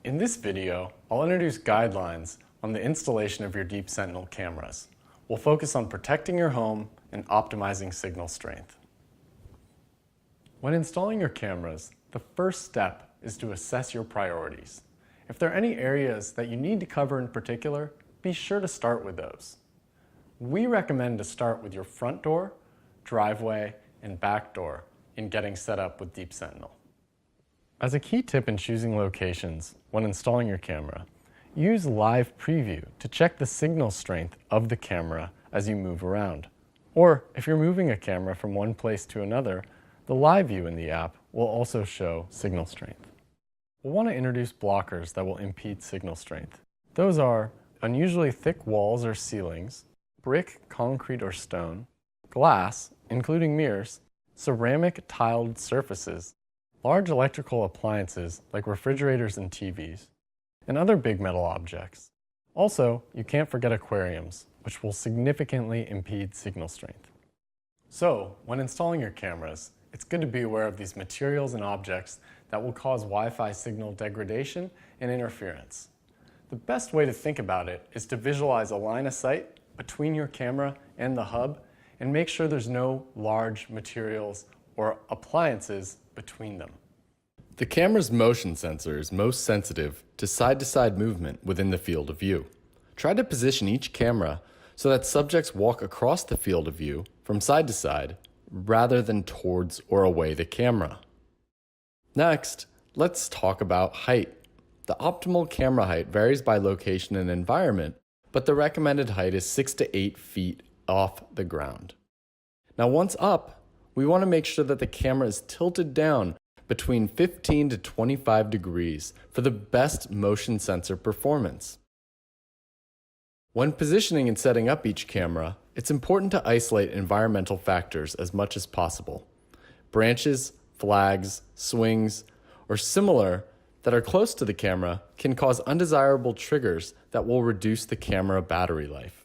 In this video, I'll introduce guidelines on the installation of your Deep Sentinel cameras. We'll focus on protecting your home and optimizing signal strength. When installing your cameras, the first step is to assess your priorities. If there are any areas that you need to cover in particular, be sure to start with those. We recommend to start with your front door, driveway, and back door in getting set up with Deep Sentinel. As a key tip in choosing locations when installing your camera, use Live Preview to check the signal strength of the camera as you move around. Or if you're moving a camera from one place to another, the Live View in the app will also show signal strength. We'll want to introduce blockers that will impede signal strength. Those are unusually thick walls or ceilings, brick, concrete, or stone, glass, including mirrors, ceramic tiled surfaces, large electrical appliances like refrigerators and TVs, and other big metal objects. Also, you can't forget aquariums, which will significantly impede signal strength. So, when installing your cameras, it's good to be aware of these materials and objects that will cause Wi-Fi signal degradation and interference. The best way to think about it is to visualize a line of sight between your camera and the hub and make sure there's no large materials or appliances between them. The camera's motion sensor is most sensitive to side-to-side movement within the field of view. Try to position each camera so that subjects walk across the field of view from side to side rather than towards or away the camera. Next, let's talk about height. The optimal camera height varies by location and environment, but the recommended height is 6 to 8 feet off the ground. Now once up, we want to make sure that the camera is tilted down between 15 to 25 degrees for the best motion sensor performance. When positioning and setting up each camera, it's important to isolate environmental factors as much as possible. Branches, flags, swings, or similar that are close to the camera can cause undesirable triggers that will reduce the camera battery life.